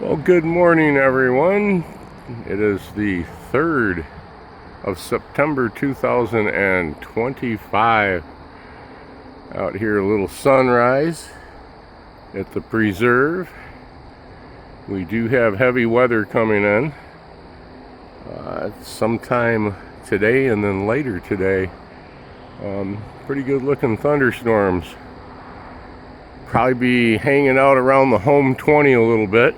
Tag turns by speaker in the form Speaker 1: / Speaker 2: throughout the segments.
Speaker 1: Well, good morning, everyone. It is the 3rd of September 2025. Out here, a little sunrise at the preserve. We do have heavy weather coming in sometime today and then later today. Pretty good looking thunderstorms. Probably be hanging out around the home 20 a little bit.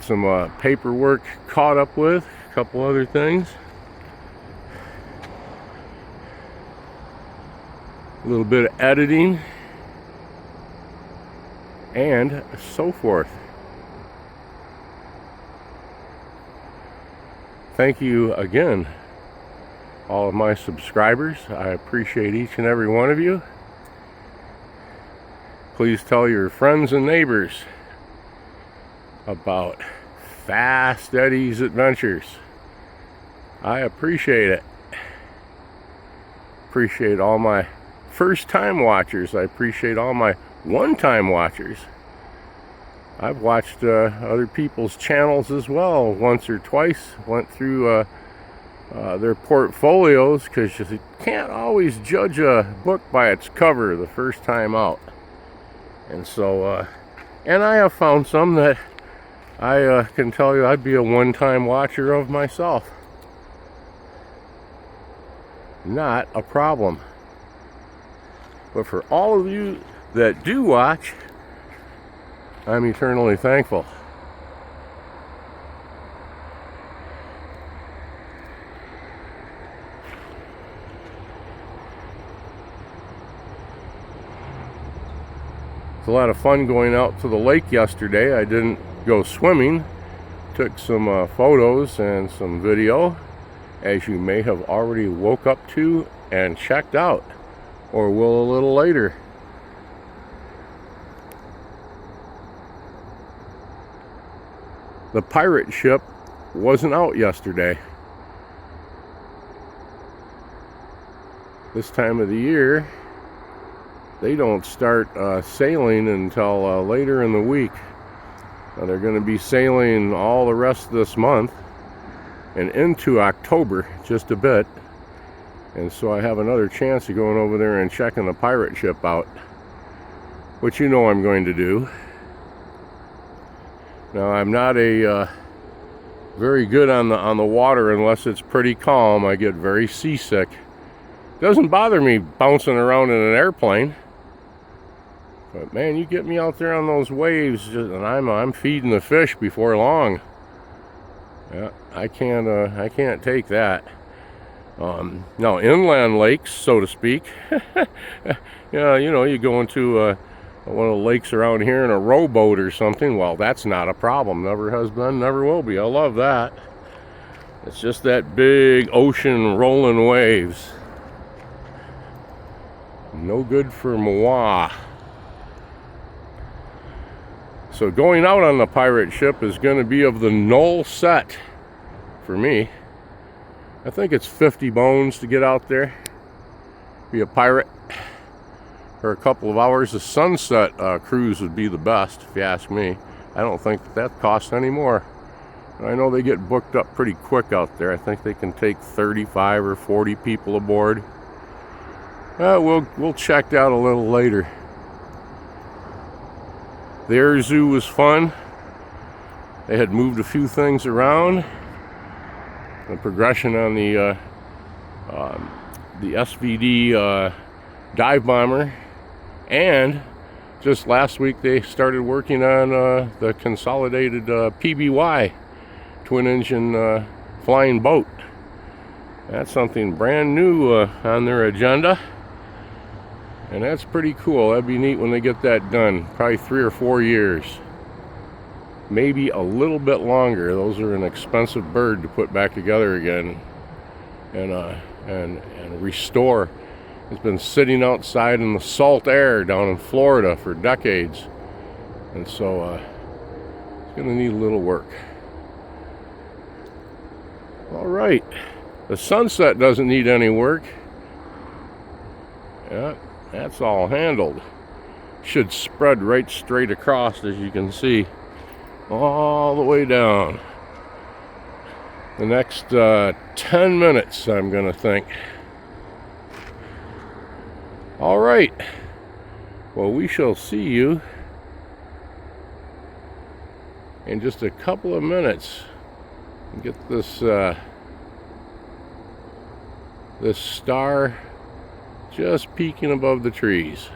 Speaker 1: Some paperwork caught up with, a couple other things. A little bit of editing and so forth. Thank you again, all of my subscribers. I appreciate each and every one of you. Please tell your friends and neighbors about Fast Eddie's Adventures. I appreciate it. Appreciate all my first-time watchers. I appreciate all my one-time watchers. I've watched other people's channels as well once or twice. Went through their portfolios, because you can't always judge a book by its cover the first time out. And so, and I have found some that I can tell you I'd be a one-time watcher of myself. Not a problem. But for all of you that do watch, I'm eternally thankful. It's a lot of fun going out to the lake yesterday. I didn't go swimming. Took some photos and some video, as you may have already woke up to and checked out, or will a little later. The pirate ship wasn't out yesterday. This time of the year, they don't start sailing until later in the week. Now, they're going to be sailing all the rest of this month and into October just a bit. And so I have another chance of going over there and checking the pirate ship out, which you know I'm going to do. Now, I'm not a very good on the water unless it's pretty calm. I get very seasick. Doesn't bother me bouncing around in an airplane. But man, you get me out there on those waves, and I'm feeding the fish before long. Yeah, I can't take that. Now, inland lakes, so to speak. Yeah, you know, you go into one of the lakes around here in a rowboat or something. Well, that's not a problem. Never has been, never will be. I love that. It's just that big ocean rolling waves. No good for moi. So going out on the pirate ship is going to be of the null set for me. I think it's 50 bones to get out there, be a pirate for a couple of hours. The sunset cruise would be the best, if you ask me. I don't think that costs any more. I know they get booked up pretty quick out there. I think they can take 35 or 40 people aboard. We'll check that a little later. The air zoo was fun. They had moved a few things around. The progression on the SVD dive bomber, and just last week they started working on the consolidated PBY twin engine flying boat. That's something brand new on their agenda. And that's pretty cool. That'd be neat when they get that done. Probably 3 or 4 years. Maybe a little bit longer. Those are an expensive bird to put back together again and restore. It's been sitting outside in the salt air down in Florida for decades. And so it's going to need a little work. All right. The sunset doesn't need any work. Yeah. That's all handled. should spread right straight across, as you can see, all the way down. The next 10 minutes, I'm gonna think. All right. Well, we shall see you in just a couple of minutes. Get this this star just peeking above the trees.